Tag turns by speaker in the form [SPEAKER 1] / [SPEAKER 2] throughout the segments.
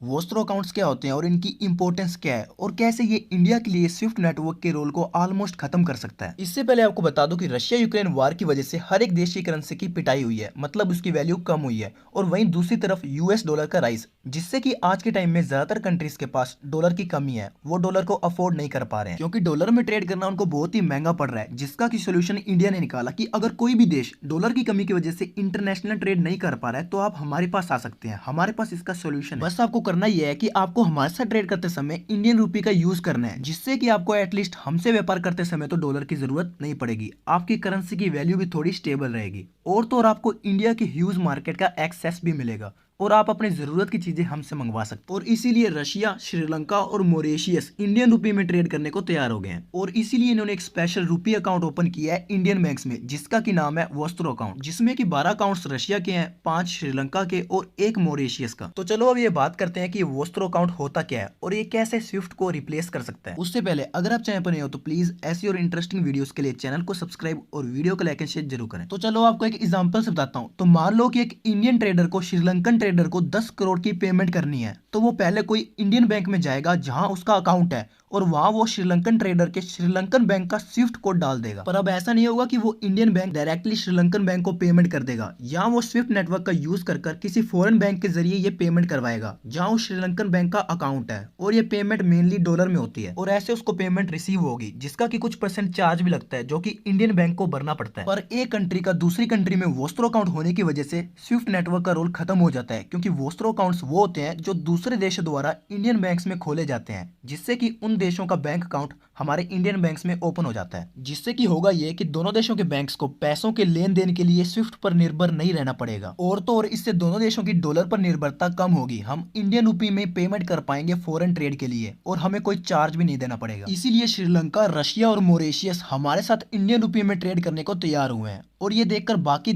[SPEAKER 1] Vostro accounts क्या होते हैं और इनकी इंपॉर्टेंस क्या है और कैसे ये इंडिया के लिए स्विफ्ट नेटवर्क के रोल को ऑलमोस्ट खत्म कर सकता है। इससे पहले आपको बता दूं कि रशिया यूक्रेन वार की वजह से हर एक देश की करेंसी की पिटाई हुई है, मतलब उसकी वैल्यू कम हुई है। और वहीं दूसरी तरफ यूएस डॉलर का राइज, जिससे कि आज के टाइम में ज्यादातर कंट्रीज के पास डॉलर की कमी है, वो डॉलर को अफोर्ड नहीं कर पा रहे हैं क्योंकि डॉलर में ट्रेड करना उनको बहुत ही महंगा पड़ रहा है। जिसका की सोल्यूशन इंडिया ने निकाला कि अगर कोई भी देश डॉलर की कमी की वजह से इंटरनेशनल ट्रेड नहीं कर पा रहा है तो आप हमारे पास आ सकते हैं। हमारे पास इसका सोल्यूशन है। बस आपको करना यह है कि आपको हमारे साथ ट्रेड करते समय इंडियन रूपी का यूज करना है, जिससे कि आपको एटलीस्ट हमसे व्यापार करते समय तो डॉलर की जरूरत नहीं पड़ेगी। आपकी करेंसी की वैल्यू भी थोड़ी स्टेबल रहेगी और तो और आपको इंडिया की ह्यूज मार्केट का एक्सेस भी मिलेगा और आप अपनी जरूरत की चीजें हमसे मंगवा सकते हैं। और इसीलिए रशिया, श्रीलंका और मॉरिशियस इंडियन रुपये में ट्रेड करने को तैयार हो गए हैं और इसीलिए इन्होंने एक स्पेशल रुपी अकाउंट ओपन किया है इंडियन बैंक्स में, जिसका की नाम है वोस्त्रो अकाउंट, जिसमें कि 12 अकाउंट्स रशिया के हैं, 5 श्रीलंका के और 1 मॉरिशियस का। तो चलो अब ये बात करते हैं कि वोस्त्रो अकाउंट होता क्या है और ये कैसे स्विफ्ट को रिप्लेस कर सकता है। उससे पहले अगर आप चैनल पर नए हो तो प्लीज ऐसी और इंटरेस्टिंग वीडियोस के लिए चैनल को सब्सक्राइब और वीडियो को लाइक एंड शेयर जरूर करें। तो चलो आपको एक एग्जांपल से बताता हूं। तो मान लो कि एक इंडियन ट्रेडर को श्रीलंकन ट्रेडर को 10 करोड़ की पेमेंट करनी है, तो वो पहले कोई इंडियन बैंक में जाएगा जहां उसका अकाउंट है और वहां वो श्रीलंकन ट्रेडर के श्रीलंकन बैंक का स्विफ्ट कोड डाल देगा। पर अब ऐसा नहीं होगा कि वो Indian bank directly Sri Lankan bank को पेमेंट कर देगा, या वो स्विफ्ट नेटवर्क का यूज कर किसी फॉरेन बैंक के जरिए ये पेमेंट करवाएगा जहां उस श्रीलंकन बैंक का अकाउंट है और ये पेमेंट मेनली डॉलर में होती है और ऐसे उसको पेमेंट रिसीव होगी, जिसका कि कुछ परसेंट चार्ज भी लगता है जो कि इंडियन बैंक को भरना पड़ता है। पर एक कंट्री का दूसरी कंट्री में वोस्त्रो अकाउंट होने की वजह से स्विफ्ट नेटवर्क का रोल खत्म हो जाता है, क्योंकि वोस्त्रो अकाउंट्स वो होते हैं जो दूसरे देशों द्वारा इंडियन बैंक्स में खोले जाते हैं, जिससे कि उन देशों का बैंक अकाउंट हमारे इंडियन बैंक्स में ओपन हो जाता है। जिससे कि होगा ये कि दोनों देशों के बैंक्स को पैसों के लेन देन के लिए स्विफ्ट पर निर्भर नहीं रहना पड़ेगा और तो और इससे दोनों देशों की डॉलर पर निर्भरता कम होगी। हम इंडियन रुपी में पेमेंट कर पाएंगे फॉरेन ट्रेड के लिए और हमें कोई चार्ज भी नहीं देना पड़ेगा। इसीलिए श्रीलंका, रशिया और मॉरिशियस हमारे साथ इंडियन रुपी में ट्रेड करने को तैयार हुए हैं और ये देखकर बाकी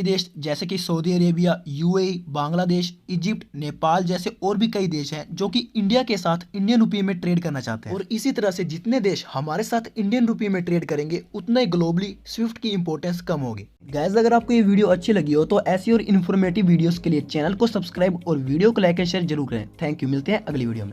[SPEAKER 1] देश जैसे कि Saudi Arabia, UAE, Bangladesh, Egypt, Nepal जैसे और भी कई देश हैं जो कि इंडिया के साथ इंडियन रुपये में ट्रेड करना चाहते हैं। और इसी तरह से जितने देश हमारे साथ इंडियन रुपये में ट्रेड करेंगे उतना ही ग्लोबली स्विफ्ट की इंपॉर्टेंस कम होगी। गाइस, अगर आपको ये वीडियो अच्छी लगी हो तो ऐसी और इन्फॉर्मेटिव वीडियोस के लिए चैनल को सब्सक्राइब और वीडियो को लाइक एंड शेयर जरूर करें। थैंक यू, मिलते हैं अगली वीडियो में।